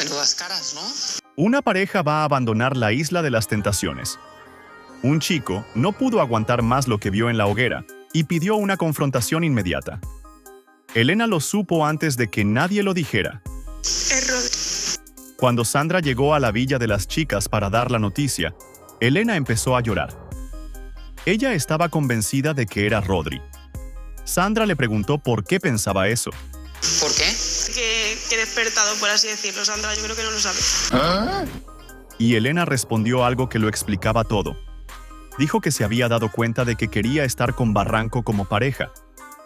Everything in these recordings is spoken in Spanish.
Menudas caras, ¿no? Una pareja va a abandonar la isla de las tentaciones. Un chico no pudo aguantar más lo que vio en la hoguera y pidió una confrontación inmediata. Elena lo supo antes de que nadie lo dijera. Es Rodri. Cuando Sandra llegó a la villa de las chicas para dar la noticia, Elena empezó a llorar. Ella estaba convencida de que era Rodri. Sandra le preguntó por qué pensaba eso. ¿Por qué? Que he despertado, por así decirlo, Sandra. Yo creo que no lo sabe. Y Elena respondió algo que lo explicaba todo. Dijo que se había dado cuenta de que quería estar con Barranco como pareja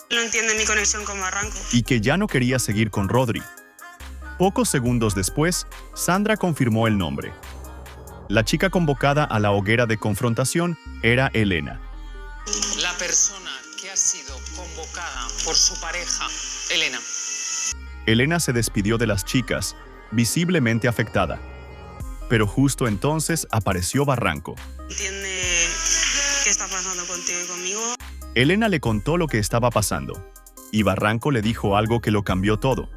No entiende mi conexión con Barranco. y que ya no quería seguir con Rodri. Pocos segundos después, Sandra confirmó el nombre. La chica convocada a la hoguera de confrontación era Elena. La persona que ha sido convocada por su pareja, Elena. Elena se despidió de las chicas, visiblemente afectada. Pero justo entonces apareció Barranco. Entiende qué está pasando contigo y conmigo. Elena le contó lo que estaba pasando, y Barranco le dijo algo que lo cambió todo.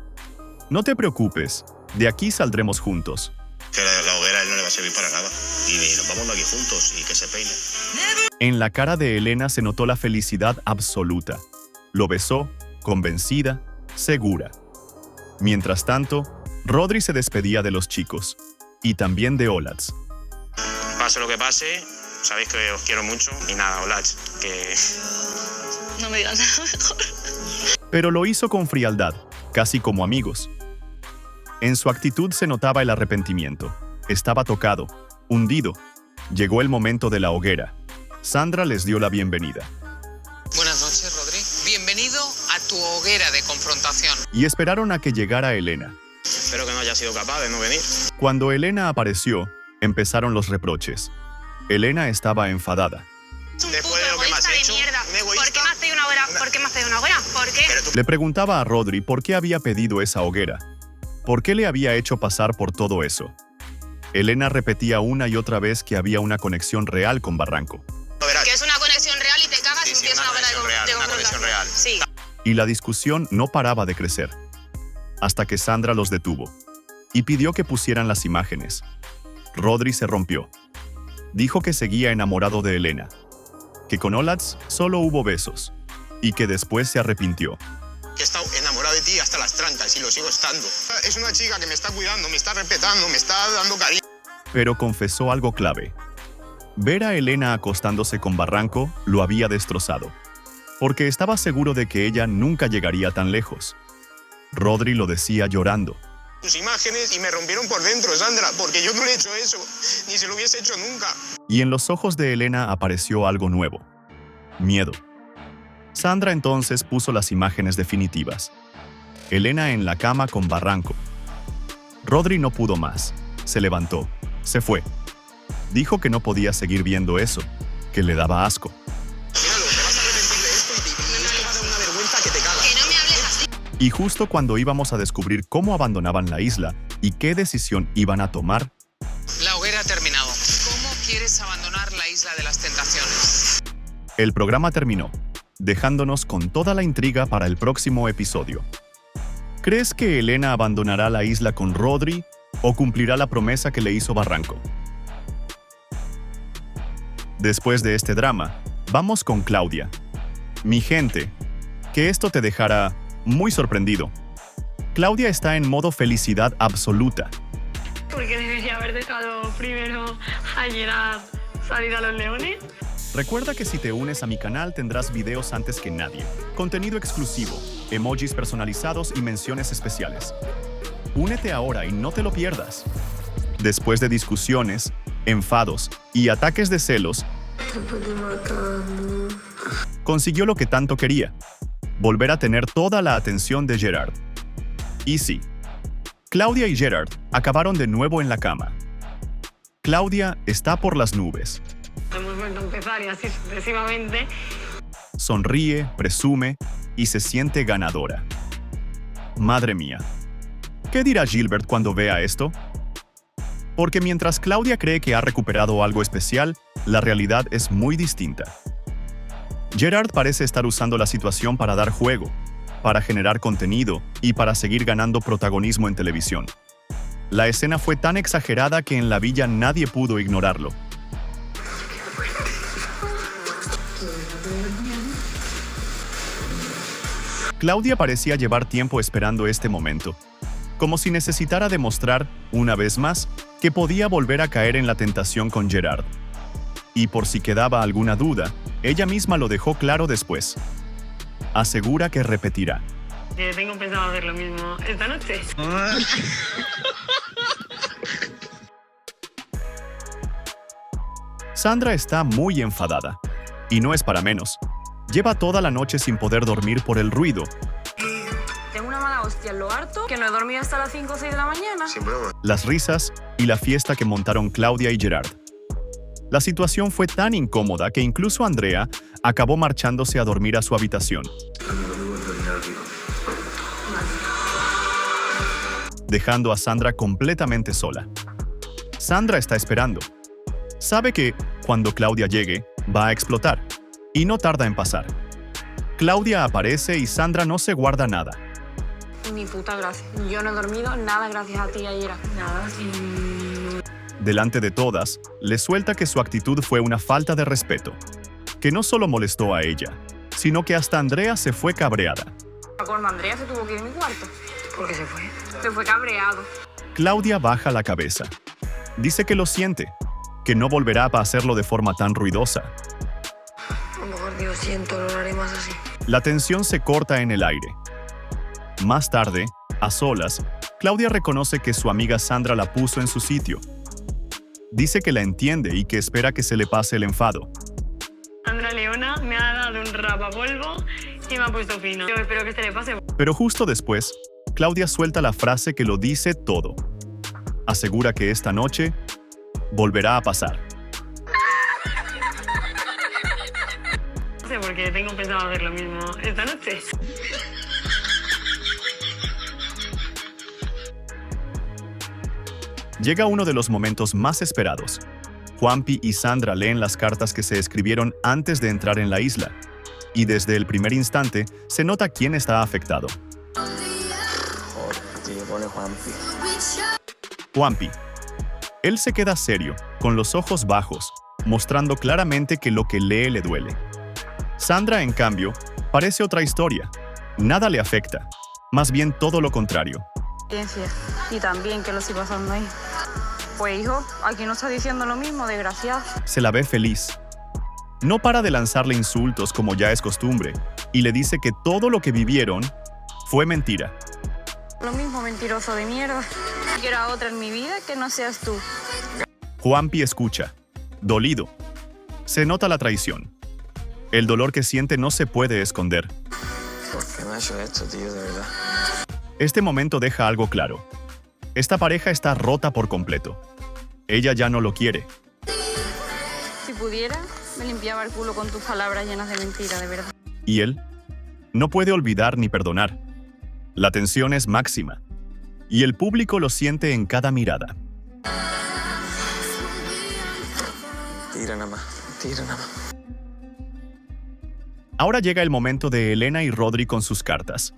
No te preocupes, de aquí saldremos juntos. Que la hoguera a él no le va a servir para nada. Y nos vamos de aquí juntos y que se peine. En la cara de Elena se notó la felicidad absoluta. Lo besó, convencida, segura. Mientras tanto, Rodri se despedía de los chicos, y también de Olats. Pase lo que pase, sabéis que os quiero mucho. Y nada, Olach, que... No me digas nada mejor. Pero lo hizo con frialdad, casi como amigos. En su actitud se notaba el arrepentimiento. Estaba tocado, hundido. Llegó el momento de la hoguera. Sandra les dio la bienvenida. Buenas noches, Rodri. Bienvenido a tu hoguera de confrontación. Y esperaron a que llegara Elena. Espero que no haya sido capaz de no venir. Cuando Elena apareció, empezaron los reproches. Elena estaba enfadada. Después de lo que me has hecho, un egoísta. ¿Por qué me has pedido una hoguera? ¿Por qué me has pedido una hoguera? ¿Por qué? Pero tú... Le preguntaba a Rodri por qué había pedido esa hoguera. ¿Por qué le había hecho pasar por todo eso? Elena repetía una y otra vez que había una conexión real con Barranco. verás. Que es una conexión real y te cagas Sí, y sí, tienes una una hoguera conexión real, de una confrontación. conexión real. Sí. Y la discusión no paraba de crecer, hasta que Sandra los detuvo y pidió que pusieran las imágenes. Rodri se rompió. Dijo que seguía enamorado de Elena, que con Olats solo hubo besos, y que después se arrepintió. Que he estado enamorado de ti hasta las trancas y lo sigo estando. Es una chica que me está cuidando, me está respetando, me está dando cariño. Pero confesó algo clave. Ver a Elena acostándose con Barranco lo había destrozado, porque estaba seguro de que ella nunca llegaría tan lejos. Rodri lo decía llorando. Tus imágenes y me rompieron por dentro, Sandra, porque yo no le he hecho eso, ni se lo hubiese hecho nunca. Y en los ojos de Elena apareció algo nuevo. Miedo. Sandra entonces puso las imágenes definitivas. Elena en la cama con Barranco. Rodri no pudo más. Se levantó. Se fue. Dijo que no podía seguir viendo eso, que le daba asco. Míralo, te vas a arrepentir de esto y esto va a dar una vergüenza que te cagas. Que no me hables así. Y justo cuando íbamos a descubrir cómo abandonaban la isla y qué decisión iban a tomar, La hoguera ha terminado. ¿Cómo quieres abandonar la isla de las tentaciones? el programa terminó, dejándonos con toda la intriga para el próximo episodio. ¿Crees que Elena abandonará la isla con Rodri o cumplirá la promesa que le hizo Barranco? Después de este drama, vamos con Claudia. Mi gente, que esto te dejará muy sorprendido. Claudia está en modo felicidad absoluta. Porque debería haber dejado primero a Gerard salir a los leones. Recuerda que si te unes a mi canal tendrás videos antes que nadie, contenido exclusivo, emojis personalizados y menciones especiales. Únete ahora y no te lo pierdas. Después de discusiones, enfados y ataques de celos, consiguió lo que tanto quería: volver a tener toda la atención de Gerard. Y sí, Claudia y Gerard acabaron de nuevo en la cama. Claudia está por las nubes. Hemos vuelto a empezar y así sucesivamente. Sonríe, presume y se siente ganadora. Madre mía, ¿qué dirá Gilbert cuando vea esto? Porque mientras Claudia cree que ha recuperado algo especial, la realidad es muy distinta. Gerard parece estar usando la situación para dar juego, para generar contenido y para seguir ganando protagonismo en televisión. La escena fue tan exagerada que en la villa nadie pudo ignorarlo. Claudia parecía llevar tiempo esperando este momento, como si necesitara demostrar, una vez más, que podía volver a caer en la tentación con Gerard. Y por si quedaba alguna duda, ella misma lo dejó claro después. Asegura que repetirá. Tengo pensado hacer lo mismo esta noche. Sandra está muy enfadada. Y no es para menos. Lleva toda la noche sin poder dormir por el ruido. Tengo una mala hostia en lo harto, que no he dormido hasta las 5 o 6 de la mañana. Sin broma. Las risas y la fiesta que montaron Claudia y Gerard. La situación fue tan incómoda que incluso Andrea acabó marchándose a dormir a su habitación, dejando a Sandra completamente sola. Sandra está esperando. Sabe que, cuando Claudia llegue, va a explotar, y no tarda en pasar. Claudia aparece y Sandra no se guarda nada. Ni puta gracia. Yo no he dormido nada gracias a ti ayer. Nada, sin... Delante de todas, le suelta que su actitud fue una falta de respeto, que no solo molestó a ella, sino que hasta Andrea se fue cabreada. Cuando Andrea se tuvo que ir a mi cuarto. ¿Por qué se fue? Se fue cabreado. Claudia baja la cabeza. Dice que lo siente, que no volverá a hacerlo de forma tan ruidosa. A lo mejor Dios siento, lo haré más así. La tensión se corta en el aire. Más tarde, a solas, Claudia reconoce que su amiga Sandra la puso en su sitio. Dice que la entiende y que espera que se le pase el enfado. Sandra Leona me ha dado un rapapolvo y me ha puesto fino. Yo espero que se le pase. Pero justo después, Claudia suelta la frase que lo dice todo. Asegura que esta noche volverá a pasar. No sé por qué tengo pensado hacer lo mismo esta noche. Llega uno de los momentos más esperados. Juanpi y Sandra leen las cartas que se escribieron antes de entrar en la isla, y desde el primer instante se nota quién está afectado. Juanpi. Él se queda serio, con los ojos bajos, mostrando claramente que lo que lee le duele. Sandra, en cambio, parece otra historia. Nada le afecta, más bien todo lo contrario. Y también que lo estoy pasando ahí. Pues hijo, aquí no está diciendo lo mismo, desgraciado. Se la ve feliz. No para de lanzarle insultos como ya es costumbre, y le dice que todo lo que vivieron fue mentira. Lo mismo, mentiroso de mierda. Quiero a otra en mi vida que no seas tú. Juanpi escucha, dolido. Se nota la traición. El dolor que siente no se puede esconder. ¿Por qué me ha hecho esto, tío, de verdad? Este momento deja algo claro. Esta pareja está rota por completo. Ella ya no lo quiere. Si pudiera, me limpiaba el culo con tus palabras llenas de mentira, de verdad. Y él no puede olvidar ni perdonar. La tensión es máxima. Y el público lo siente en cada mirada. Tira nada más, tira nada más. Ahora llega el momento de Elena y Rodri con sus cartas.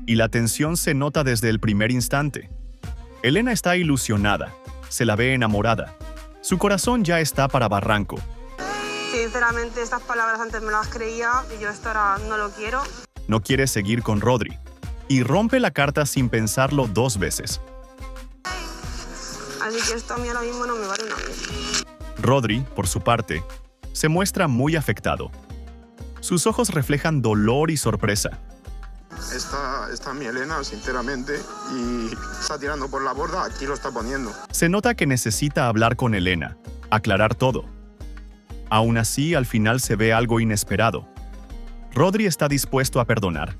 Y la tensión se nota desde el primer instante. Elena está ilusionada, se la ve enamorada. Su corazón ya está para barranco. Sinceramente, estas palabras antes me las creía y yo esto ahora no lo quiero. No quiere seguir con Rodri. Y rompe la carta sin pensarlo 2 veces. Así que esto a mí ahora mismo no me vale nada. Rodri, por su parte, se muestra muy afectado. Sus ojos reflejan dolor y sorpresa. Está mi Elena, sinceramente, y está tirando por la borda, aquí lo está poniendo. Se nota que necesita hablar con Elena, aclarar todo. Aún así, al final se ve algo inesperado. Rodri está dispuesto a perdonar.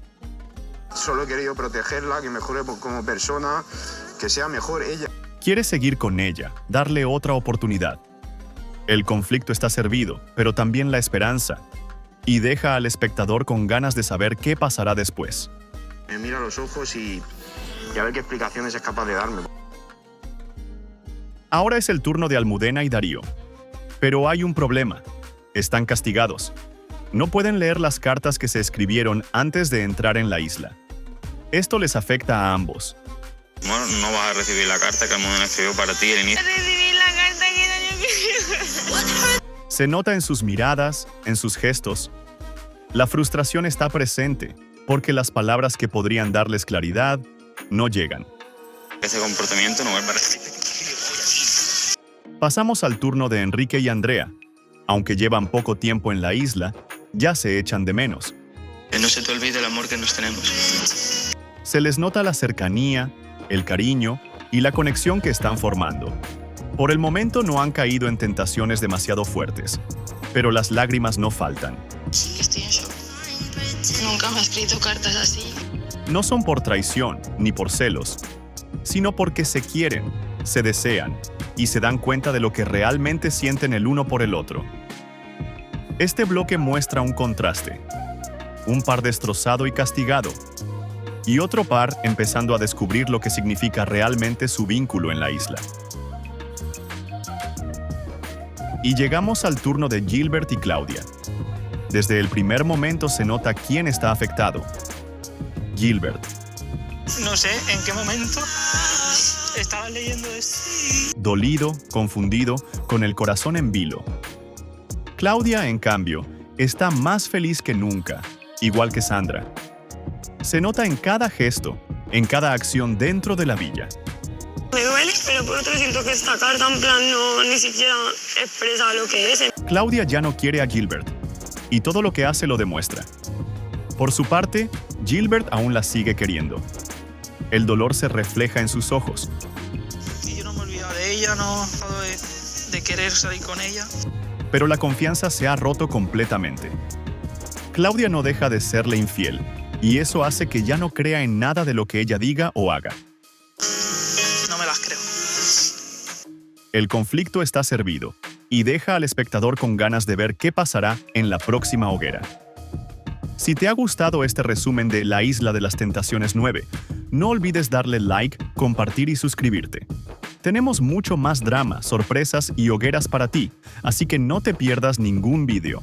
Solo he querido protegerla, que mejore como persona, que sea mejor ella. Quiere seguir con ella, darle otra oportunidad. El conflicto está servido, pero también la esperanza, y deja al espectador con ganas de saber qué pasará después. Me mira a los ojos y a ver qué explicaciones es capaz de darme. Ahora es el turno de Almudena y Darío. Pero hay un problema. Están castigados. No pueden leer las cartas que se escribieron antes de entrar en la isla. Esto les afecta a ambos. Amor, no vas a recibir la carta que Almudena escribió para ti al inicio. Recibí la carta que no yo. Se nota en sus miradas, en sus gestos. La frustración está presente porque las palabras que podrían darles claridad no llegan. Ese comportamiento no vuelve a repetir. Pasamos al turno de Enrique y Andrea. Aunque llevan poco tiempo en la isla, ya se echan de menos. Que no se te olvide el amor que nos tenemos. Se les nota la cercanía, el cariño y la conexión que están formando. Por el momento no han caído en tentaciones demasiado fuertes, pero las lágrimas no faltan. Estoy en shock. Nunca me ha escrito cartas así. No son por traición ni por celos, sino porque se quieren, se desean y se dan cuenta de lo que realmente sienten el uno por el otro. Este bloque muestra un contraste. Un par destrozado y castigado, y otro par empezando a descubrir lo que significa realmente su vínculo en la isla. Y llegamos al turno de Gilbert y Claudia. Desde el primer momento se nota quién está afectado. Gilbert, No sé en qué momento estaba leyendo esto. dolido, confundido, con el corazón en vilo. Claudia, en cambio, está más feliz que nunca, igual que Sandra. Se nota en cada gesto, en cada acción dentro de la villa. Me duele, pero por otro siento que esta carta en plan no ni siquiera expresa lo que es. Claudia ya no quiere a Gilbert, y todo lo que hace lo demuestra. Por su parte, Gilbert aún la sigue queriendo. El dolor se refleja en sus ojos, Y yo no me he olvidado de ella, no de querer salir con ella. pero la confianza se ha roto completamente. Claudia no deja de serle infiel, y eso hace que ya no crea en nada de lo que ella diga o haga. No me las creo. El conflicto está servido, y deja al espectador con ganas de ver qué pasará en la próxima hoguera. Si te ha gustado este resumen de La Isla de las Tentaciones 9, no olvides darle like, compartir y suscribirte. Tenemos mucho más drama, sorpresas y hogueras para ti, así que no te pierdas ningún video.